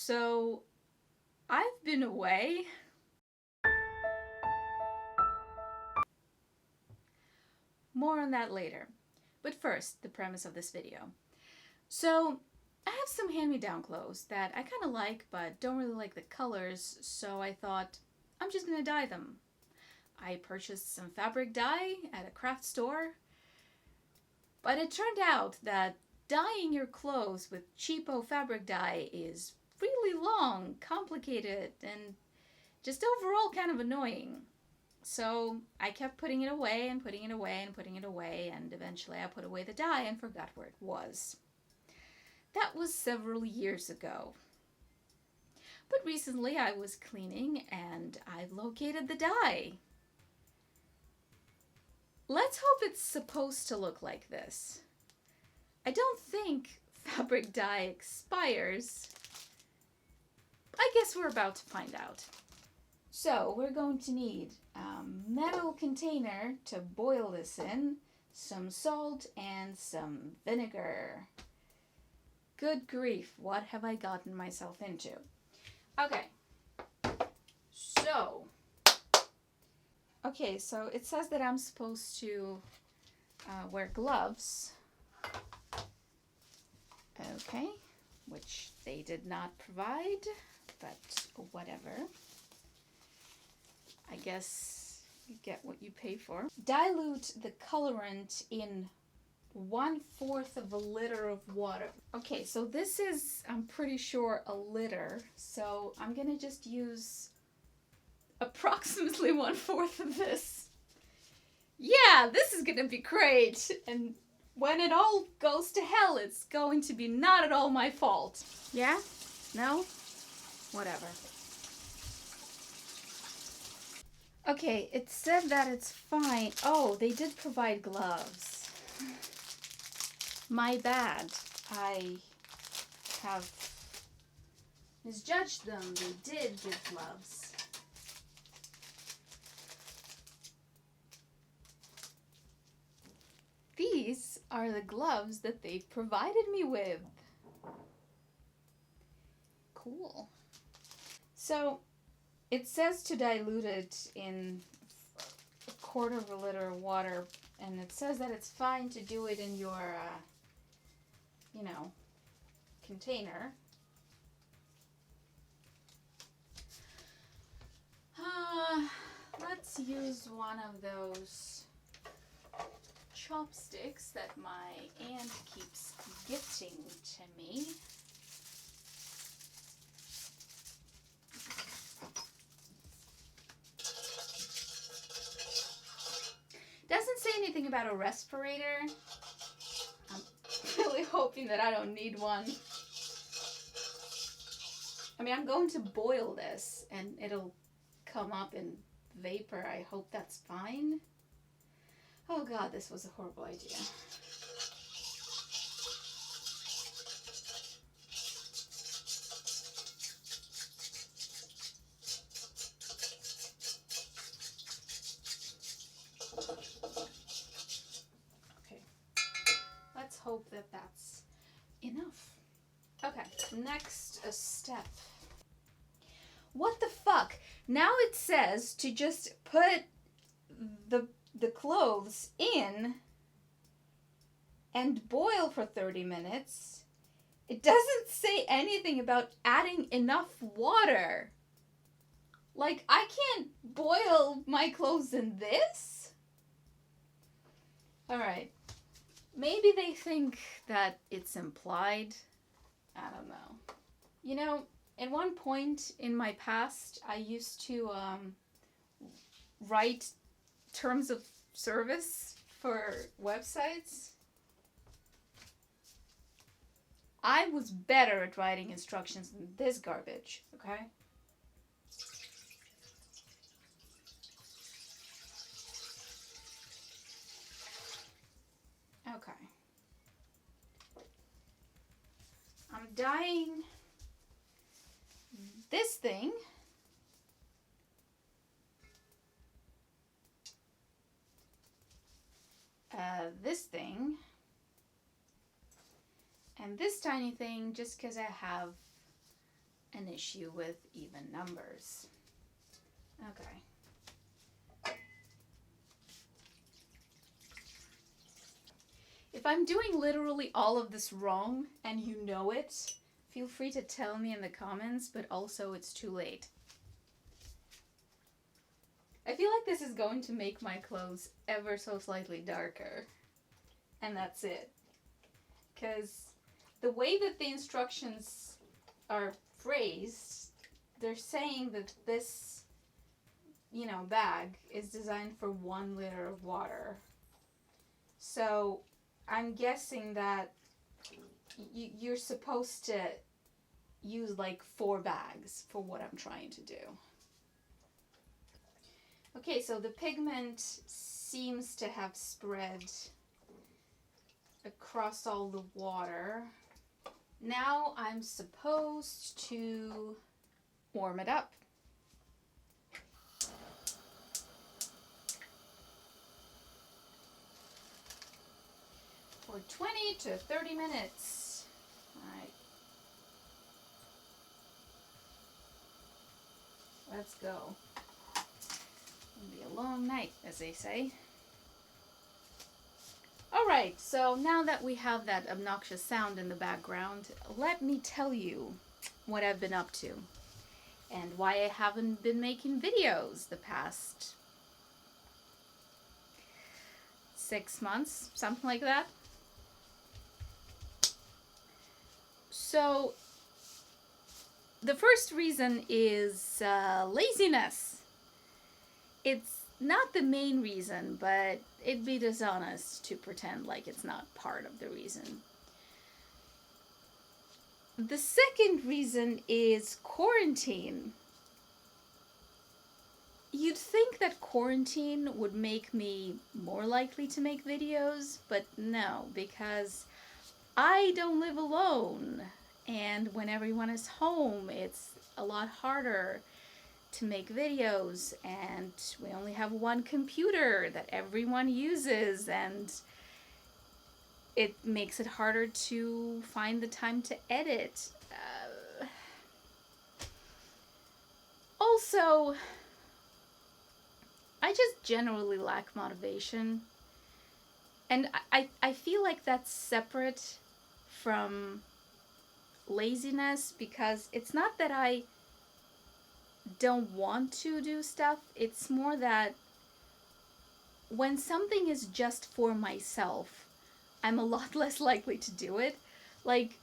So, I've been away. More on that later. But first, the premise of this video. So, I have some hand-me-down clothes that I kind of like, but don't really like the colors, so I thought, I'm just gonna dye them. I purchased some fabric dye at a craft store, but it turned out that dyeing your clothes with cheapo fabric dye is really long, complicated, and just overall kind of annoying. So I kept putting it away and putting it away and putting it away, and eventually I put away the dye and forgot where it was. That was several years ago. But recently I was cleaning and I located the dye. Let's hope it's supposed to look like this. I don't think fabric dye expires. I guess we're about to find out. So we're going to need a metal container to boil this in, some salt, and some vinegar. Good grief, what have I gotten myself into? Okay, so it says that I'm supposed to wear gloves. Okay, which they did not provide, but whatever. I guess you get what you pay for. Dilute the colorant in 1/4 of a liter of water. Okay, so this is, I'm pretty sure, a liter. So I'm gonna just use approximately 1/4 of this. Yeah, this is gonna be great. And when it all goes to hell, it's going to be not at all my fault. Yeah? No? Whatever. Okay, it said that it's fine. Oh, they did provide gloves. My bad. I have misjudged them. They did give gloves. These are the gloves that they provided me with. Cool. So, it says to dilute it in 1/4 of a liter of water, and it says that it's fine to do it in your, container. Let's use one of those chopsticks that my aunt keeps gifting to me. Doesn't say anything about a respirator. I'm really hoping that I don't need one. I mean, I'm going to boil this and it'll come up in vapor. I hope that's fine. Oh god, this was a horrible idea. Okay, let's hope that that's enough. Okay, next step. What the fuck? Now it says to just put the clothes in and boil for 30 minutes. It doesn't say anything about adding enough water. Like, I can't boil my clothes in this? Alright. Maybe they think that it's implied. I don't know. You know, at one point in my past, I used to write terms of service for websites. I was better at writing instructions than this garbage, okay? Okay. I'm dyeing this thing. This thing. And this tiny thing just because I have an issue with even numbers. Okay. If I'm doing literally all of this wrong and you know it, feel free to tell me in the comments, but also it's too late. I feel like this is going to make my clothes ever so slightly darker. And that's it. Because the way that the instructions are phrased, they're saying that this, bag is designed for 1 liter of water. So I'm guessing that you're supposed to use like 4 bags for what I'm trying to do. Okay, so the pigment seems to have spread across all the water. Now I'm supposed to warm it up. For 20 to 30 minutes. All right. Let's go. It'll be a long night, as they say. Alright, so now that we have that obnoxious sound in the background, let me tell you what I've been up to and why I haven't been making videos the past 6 months, something like that. So, the first reason is laziness. It's not the main reason, but it'd be dishonest to pretend like it's not part of the reason. The second reason is quarantine. You'd think that quarantine would make me more likely to make videos, but no, because I don't live alone, and when everyone is home, it's a lot harder to make videos, and we only have one computer that everyone uses, and it makes it harder to find the time to edit. Also, I just generally lack motivation, and I feel like that's separate from laziness, because it's not that I don't want to do stuff, it's more that when something is just for myself, I'm a lot less likely to do it. Like,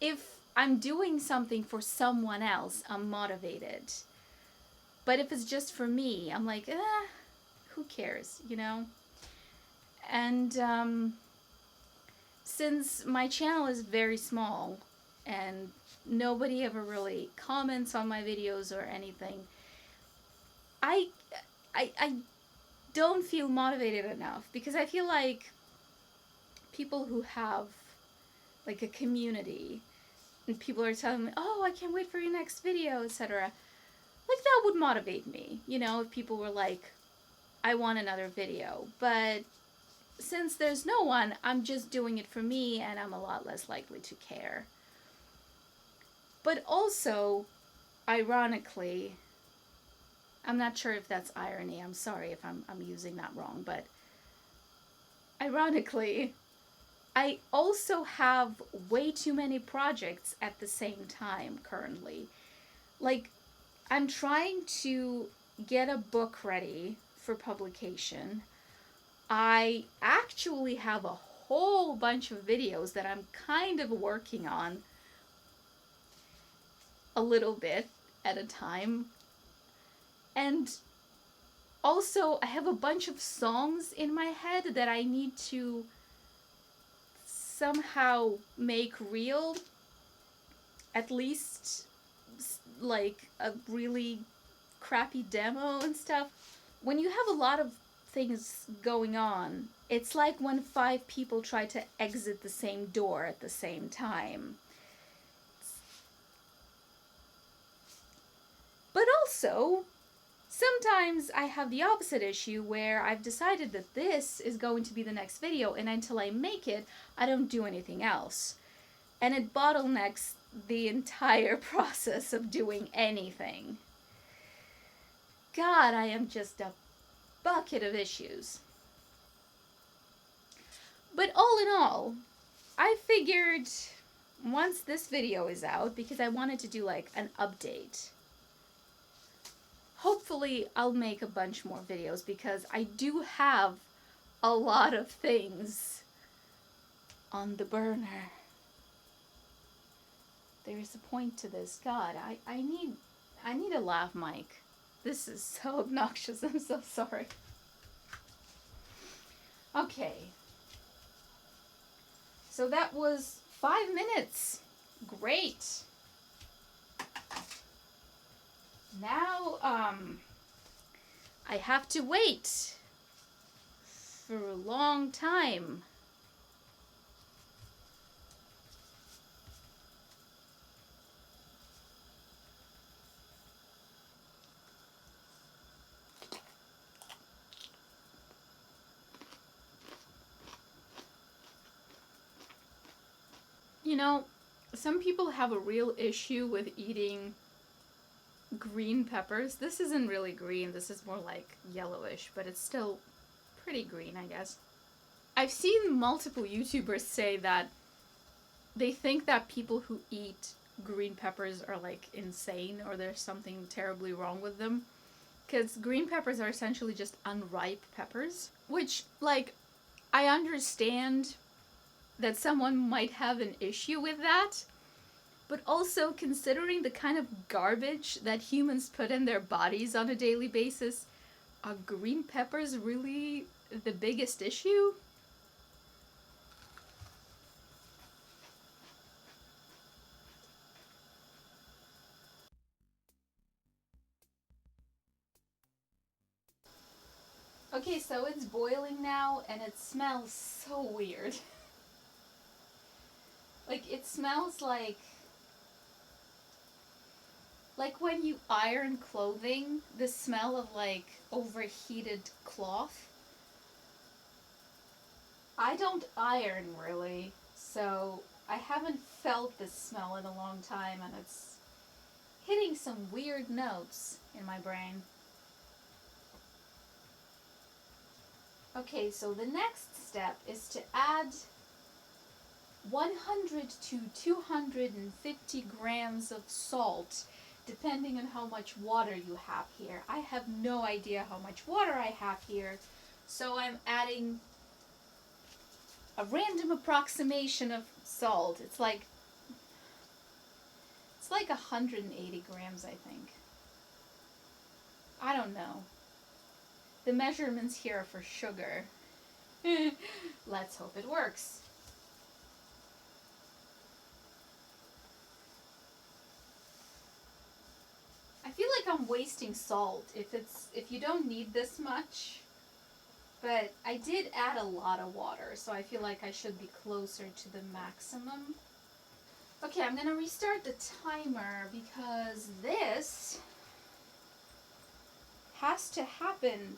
if I'm doing something for someone else, I'm motivated. But if it's just for me, I'm like, who cares, And since my channel is very small and nobody ever really comments on my videos or anything, I don't feel motivated enough, because I feel like people who have like a community and people are telling me, oh, I can't wait for your next video, etc. Like, that would motivate me, if people were like, I want another video. But since there's no one, I'm just doing it for me, and I'm a lot less likely to care. But also, ironically, I'm not sure if that's irony, I'm sorry if I'm using that wrong, but ironically, I also have way too many projects at the same time currently. Like, I'm trying to get a book ready for publication. I actually have a whole bunch of videos that I'm kind of working on a little bit at a time. And also, I have a bunch of songs in my head that I need to somehow make real. At least, like, a really crappy demo and stuff. When you have a lot of things going on, it's like when 5 people try to exit the same door at the same time. But also, sometimes I have the opposite issue where I've decided that this is going to be the next video, and until I make it, I don't do anything else. and it bottlenecks the entire process of doing anything. God, I am just a bucket of issues. But all in all, I figured once this video is out, because I wanted to do like an update, hopefully I'll make a bunch more videos because I do have a lot of things on the burner. There's a point to this. God, I need a lav mic. This is so obnoxious. I'm so sorry. Okay. So that was 5 minutes. Great. Now, I have to wait for a long time. You know, some people have a real issue with eating green peppers. This isn't really green, this is more like yellowish, but it's still pretty green, I guess. I've seen multiple YouTubers say that they think that people who eat green peppers are like insane or there's something terribly wrong with them. Because green peppers are essentially just unripe peppers, which, like, I understand that someone might have an issue with that, but also considering the kind of garbage that humans put in their bodies on a daily basis, are green peppers really the biggest issue? Okay, so it's boiling now and it smells so weird. Like, it smells like when you iron clothing, the smell of like overheated cloth. I don't iron really, so I haven't felt this smell in a long time, and it's hitting some weird notes in my brain. Okay, so the next step is to add 100 to 250 grams of salt, depending on how much water you have here. I have no idea how much water I have here, so I'm adding a random approximation of salt. It's like 180 grams, I think. I don't know. The measurements here are for sugar. Let's hope it works. I feel like I'm wasting salt if you don't need this much. But I did add a lot of water, so I feel like I should be closer to the maximum. Okay, I'm gonna restart the timer because this has to happen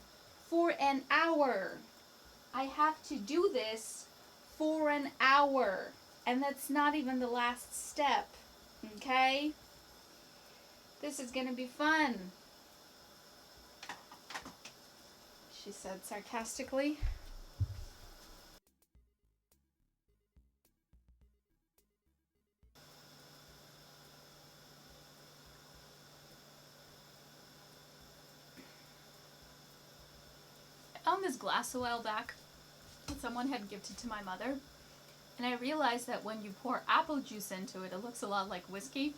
for an hour. I have to do this for an hour, and that's not even the last step, okay? This is gonna be fun, she said sarcastically. I found this glass a while back that someone had gifted to my mother, and I realized that when you pour apple juice into it, it looks a lot like whiskey.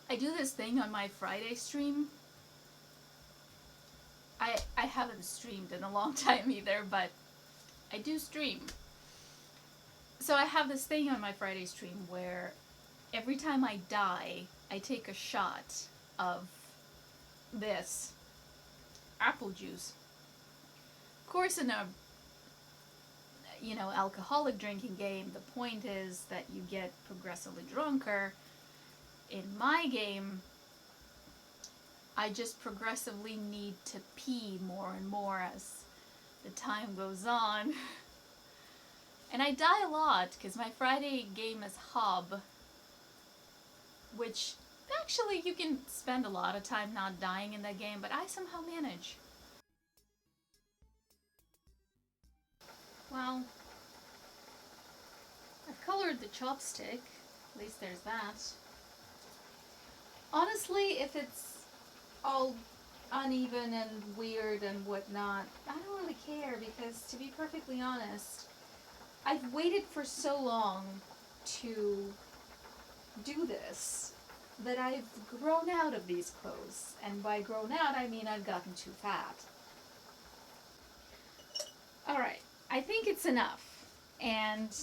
I do this thing on my Friday stream. I haven't streamed in a long time either, but I do stream. So I have this thing on my Friday stream where every time I die, I take a shot of this apple juice. Of course, in a alcoholic drinking game, the point is that you get progressively drunker. In my game, I just progressively need to pee more and more as the time goes on. And I dye a lot because my Friday game is Hob, which actually you can spend a lot of time not dying in that game, but I somehow manage. Well, I've colored the chopstick. At least there's that. Honestly, if it's all uneven and weird and whatnot, I don't really care because, to be perfectly honest, I've waited for so long to do this that I've grown out of these clothes. And by grown out, I mean I've gotten too fat. Alright, I think it's enough. And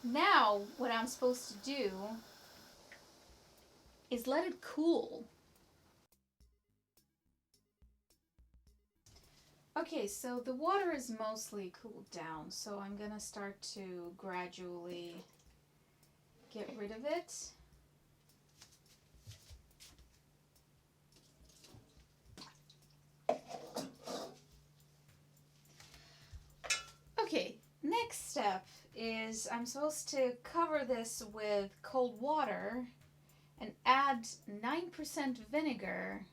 now what I'm supposed to do is let it cool. Okay, so the water is mostly cooled down, so I'm gonna start to gradually get rid of it. Okay, next step is I'm supposed to cover this with cold water and add 9% vinegar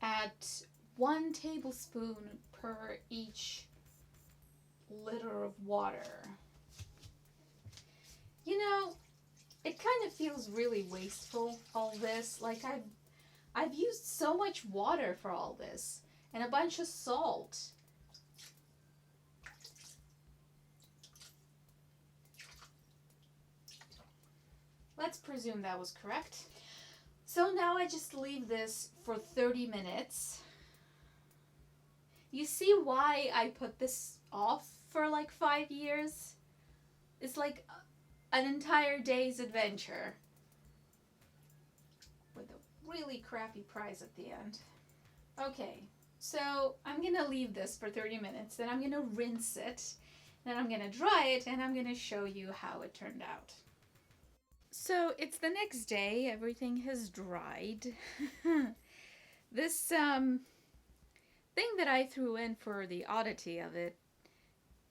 at 1 tablespoon per each liter of water. You know, it kind of feels really wasteful, all this. Like, I've used so much water for all this and a bunch of salt. Let's presume that was correct. So now I just leave this for 30 minutes. You see why I put this off for like 5 years? It's like an entire day's adventure with a really crappy prize at the end. Okay, so I'm gonna leave this for 30 minutes, then I'm gonna rinse it, then I'm gonna dry it, and I'm gonna show you how it turned out. So it's the next day, everything has dried. This thing that I threw in for the oddity of it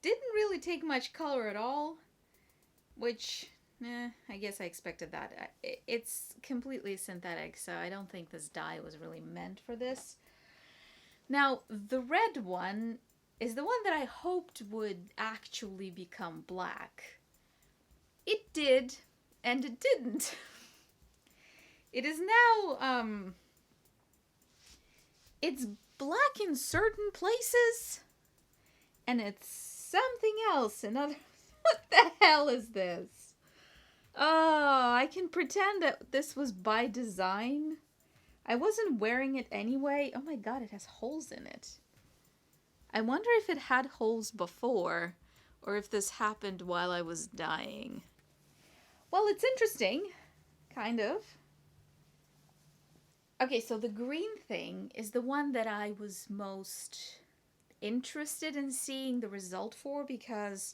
didn't really take much color at all, which, I guess I expected that. It's completely synthetic, so I don't think this dye was really meant for this. Now, the red one is the one that I hoped would actually become black. It did, and it didn't. It is now, it's black in certain places, and it's something else in other... What the hell is this? Oh, I can pretend that this was by design. I wasn't wearing it anyway. Oh my god, it has holes in it. I wonder if it had holes before, or if this happened while I was dyeing. Well, it's interesting. Kind of. Okay, so the green thing is the one that I was most interested in seeing the result for, because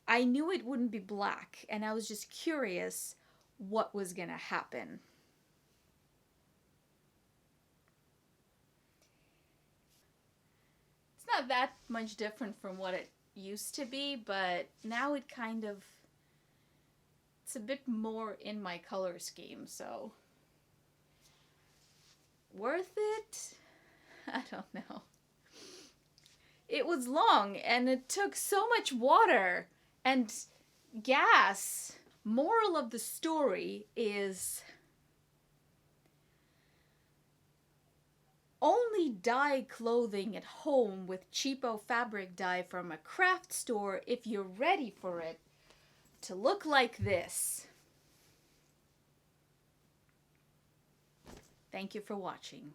I knew it wouldn't be black, and I was just curious what was gonna happen. It's not that much different from what it used to be, but now it kind of... It's a bit more in my color scheme, so... Worth it? I don't know. It was long, and it took so much water and gas. Moral of the story is... Only dye clothing at home with cheapo fabric dye from a craft store if you're ready for it to look like this. Thank you for watching.